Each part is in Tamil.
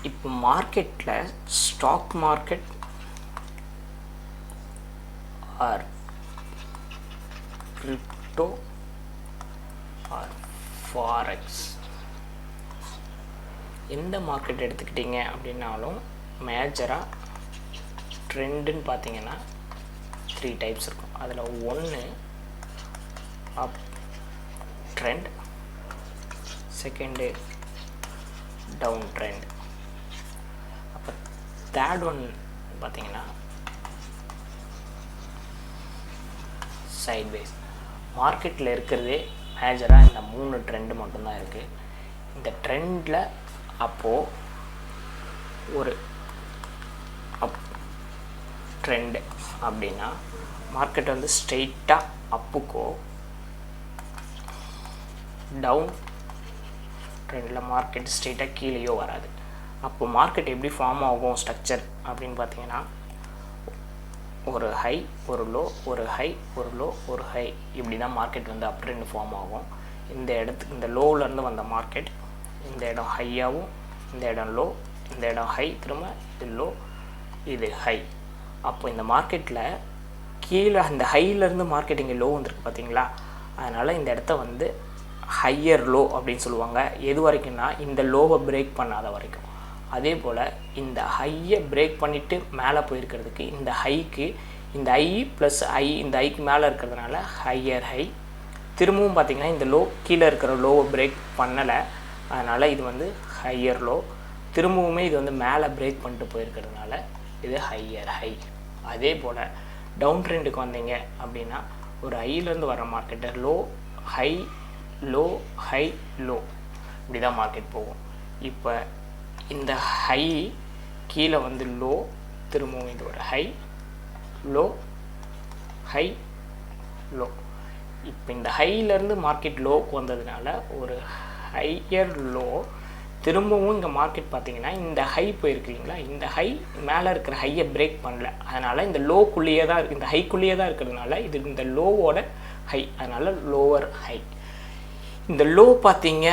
இப்போ மார்க்கெட்டில் stock market or crypto or forex எந்த மார்க்கெட் எடுத்துக்கிட்டிங்க அப்படின்னாலும் மேஜராக ட்ரெண்டுன்னு பார்த்தீங்கன்னா 3 டைப்ஸ் இருக்கும். அதில் ஒன்று up trend, second down trend, அப்போ தேர்ட் ஒன் பார்த்தீங்கன்னா சைட்வேஸ். மார்க்கெட்டில் இருக்கிறதே மேஜராக இந்த 3 ட்ரெண்டு மட்டும்தான் இருக்குது. இந்த ட்ரெண்டில் அப்போது ஒரு அப் ட்ரெண்டு அப்படின்னா மார்க்கெட் வந்து ஸ்ட்ரெயிட்டாக அப்புக்கோ, டவுன் ட்ரெண்டில் மார்க்கெட் ஸ்ட்ரெயிட்டாக கீழேயோ வராது. அப்போ மார்க்கெட் எப்படி ஃபார்ம் ஆகும் ஸ்ட்ரக்சர் அப்படின்னு பார்த்தீங்கன்னா ஒரு ஹை, ஒரு லோ, ஒரு ஹை, ஒரு லோ, ஒரு ஹை, இப்படி தான் மார்க்கெட் வந்து அப் ட்ரெண்ட் ஃபார்ம் ஆகும். இந்த இடத்துக்கு இந்த லோவிலேருந்து வந்த மார்க்கெட் இந்த இடம் ஹையாகவும், இந்த இடம் லோ, இந்த இடம் ஹை, திரும்ப இது லோ, இது ஹை. அப்போ இந்த மார்க்கெட்டில் கீழே இந்த ஹையிலேருந்து மார்க்கெட் இங்கே லோ வந்துருக்கு பார்த்தீங்களா, அதனால் இந்த இடத்த வந்து ஹையர் லோ அப்படின்னு சொல்லுவாங்க. எது வரைக்கும்னா இந்த லோவை பிரேக் பண்ணாத வரைக்கும். அதே போல் இந்த ஹையை பிரேக் பண்ணிவிட்டு மேலே போயிருக்கிறதுக்கு இந்த ஹைக்கு இந்த ஐ ப்ளஸ் ஐ இந்த ஐக்கு மேலே இருக்கிறதுனால ஹையர் ஹை. திரும்பவும் பார்த்திங்கன்னா இந்த லோ கீழே இருக்கிற லோவை பிரேக் பண்ணலை, அதனால் இது வந்து ஹையர் லோ. திரும்பவுமே இது வந்து மேலே பிரேக் பண்ணிட்டு போயிருக்கிறதுனால இது ஹையர் ஹை. அதே போல் டவுன் ட்ரெண்டுக்கு வந்தீங்க அப்படின்னா ஒரு ஹையிலேருந்து வர மார்க்கெட்டை low high low high low இப்படி தான் மார்க்கெட் போகும். இப்போ இந்த ஹை கீழே வந்து லோ, திரும்பவும் இது ஒரு ஹை லோ ஹை லோ. இப்போ இந்த ஹையிலேருந்து மார்க்கெட் லோவுக்கு வந்ததுனால ஒரு ஹையர் லோ. திரும்பவும் இங்கே மார்க்கெட் பார்த்திங்கன்னா இந்த ஹை போயிருக்கு இல்லைங்களா, இந்த ஹை மேலே இருக்கிற ஹையை பிரேக் பண்ணல, அதனால் இந்த லோக்குள்ளேயே தான் இருக்குது, இந்த ஹைக்குள்ளேயே தான் இருக்கிறதுனால இது இந்த லோவோட ஹை, அதனால் லோவர் ஹை. இந்த லோ பார்த்தீங்க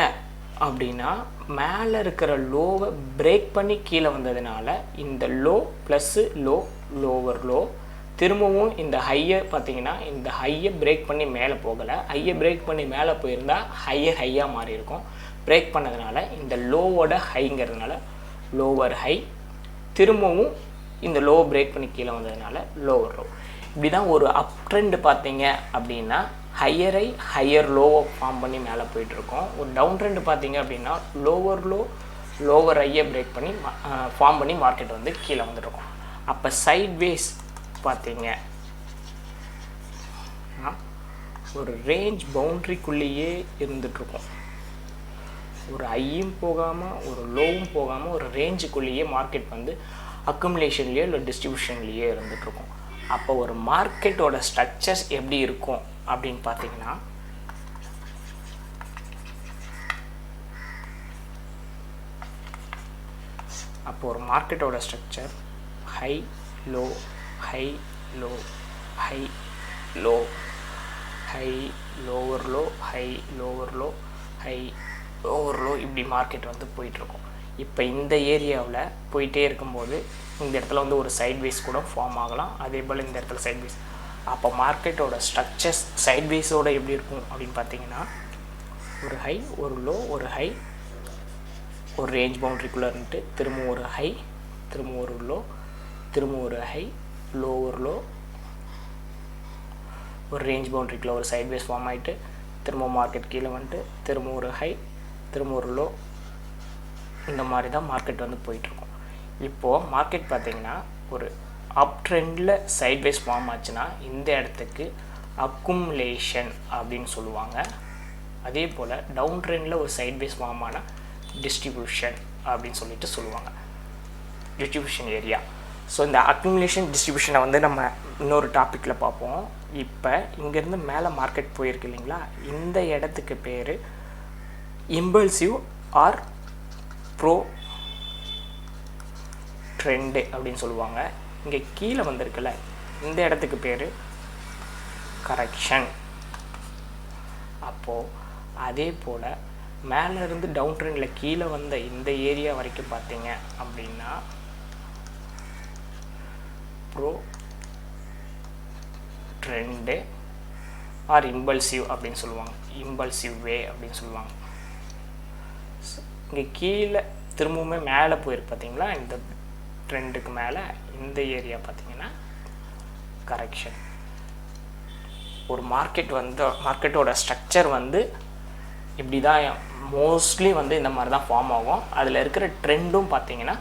அப்படின்னா மேலே இருக்கிற லோவை பிரேக் பண்ணி கீழே வந்ததுனால இந்த low plus low lower low. திரும்பவும் இந்த ஹையை பார்த்தீங்கன்னா இந்த ஹையை பிரேக் பண்ணி மேலே போகலை, ஹையை பிரேக் பண்ணி மேலே போயிருந்தால் ஹையர் ஹையாக மாறி இருக்கும். பிரேக் பண்ணதுனால இந்த லோவோட ஹைங்கிறதுனால லோவர் ஹை. திரும்பவும் இந்த லோ பிரேக் பண்ணி கீழே வந்ததுனால லோவர் லோ. இப்படி தான் ஒரு அப் ட்ரெண்டு பார்த்தீங்க அப்படின்னா ஹையரை ஹையர் லோவை ஃபார்ம் பண்ணி மேலே போயிட்டுருக்கோம். ஒரு டவுன் ட்ரெண்டு பார்த்தீங்க அப்படின்னா லோவர் லோ லோவர் ஹையை பிரேக் பண்ணி ஃபார்ம் பண்ணி மார்க்கெட் வந்து கீழே வந்துருக்கோம். அப்போ சைட்வேஸ் பார்த்தீங்க ஒரு ரேஞ்ச் பவுண்ட்ரிக்குள்ளேயே இருந்துகிட்ருக்கோம். ஒரு ஹையும் போகாமல் ஒரு லோவும் போகாமல் ஒரு ரேஞ்சுக்குள்ளேயே மார்க்கெட் வந்து அக்குமுலேஷன்லேயோ இல்லை டிஸ்ட்ரிபியூஷன்லேயே இருந்துகிட்ருக்கோம். அப்போ ஒரு மார்க்கெட்டோட ஸ்ட்ரக்சர்ஸ் எப்படி இருக்கும் அப்படின்னு பார்த்தீங்கன்னா அப்போ ஒரு மார்க்கெட்டோட structure high low high low high low high lower low high lower low high lower low இப்படி மார்க்கெட் வந்து போயிட்டுருக்கும். இப்போ இந்த ஏரியாவில் போயிட்டே இருக்கும்போது இந்த இடத்துல வந்து ஒரு சைட்வேஸ் கூட ஃபார்ம் ஆகலாம், அதே போல் இந்த இடத்துல சைட்வேஸ். அப்போ மார்க்கெட்டோட ஸ்ட்ரக்சர்ஸ் சைட்வேஸோடு எப்படி இருக்கும் அப்படின்னு பார்த்தீங்கன்னா ஒரு ஹை ஒரு லோ ஒரு ஹை ஒரு ரேஞ்ச் பவுண்ட்ரிக்குள்ளே இருந்துட்டு திரும்ப ஒரு ஹை திரும்ப ஒரு லோ திரும்ப ஒரு ஹை லோ ஒரு லோ ஒரு ரேஞ்ச் பவுண்ட்ரிக்குள்ளே ஒரு சைட்வேஸ் ஃபார்ம் ஆகிட்டு திரும்ப மார்க்கெட் கீழே வந்துட்டு திரும்ப ஒரு ஹை திரும்ப ஒரு லோ. இந்த மாதிரி தான் மார்க்கெட் வந்து போயிட்டுருக்கும். இப்போது மார்க்கெட் பார்த்திங்கன்னா ஒரு அப் ட்ரெண்டில் சைட்வேஸ் ஃபார்ம் ஆச்சுன்னா இந்த இடத்துக்கு அக்குமுலேஷன் அப்படின்னு சொல்லுவாங்க. அதே போல் டவுன் ட்ரெண்டில் ஒரு சைட்வேஸ் ஃபார்ம் ஆனால் டிஸ்ட்ரிபியூஷன் அப்படின்னு சொல்லிட்டு சொல்லுவாங்க, டிஸ்ட்ரிபியூஷன் ஏரியா. ஸோ இந்த அக்குமுலேஷன் டிஸ்ட்ரிபியூஷனை வந்து நம்ம இன்னொரு டாப்பிக்கில் பார்ப்போம். இப்போ இங்கேருந்து மேலே மார்க்கெட் போயிருக்கு இல்லைங்களா, இந்த இடத்துக்கு பேர் இம்பல்சிவ் ஆர் ப்ரோ ட்ரெண்டு அப்படின்னு சொல்லுவாங்க. இங்கே கீழே வந்திருக்குல்ல இந்த இடத்துக்கு பேர் கரெக்ஷன். அப்போது அதே போல் மேலே இருந்து டவுன் ட்ரெண்டில் கீழே வந்த இந்த ஏரியா வரைக்கும் பார்த்தீங்க அப்படின்னா ப்ரோ ட்ரெண்டு ஆர் இம்பல்சிவ் அப்படின்னு சொல்லுவாங்க, இம்பல்சிவ் வே அப்படின்னு சொல்லுவாங்க. இங்கே கீழே திரும்பவுமே மேலே போயிருக்கு பார்த்தீங்களா, இந்த ட்ரெண்டுக்கு மேலே இந்த ஏரியா பார்த்தீங்கன்னா கரெக்ஷன். ஒரு மார்க்கெட்டோட ஸ்ட்ரக்சர் வந்து இப்படி தான் மோஸ்ட்லி வந்து இந்த மாதிரி தான் ஃபார்ம் ஆகும். அதில் இருக்கிற ட்ரெண்டும் பார்த்தீங்கன்னா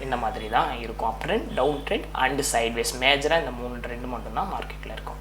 இந்த மாதிரி தான் இருக்கும். Up trend, down trend and sideways. மேஜராக இந்த 3 ட்ரெண்டு மட்டும்தான் மார்க்கெட்டில் இருக்கும்.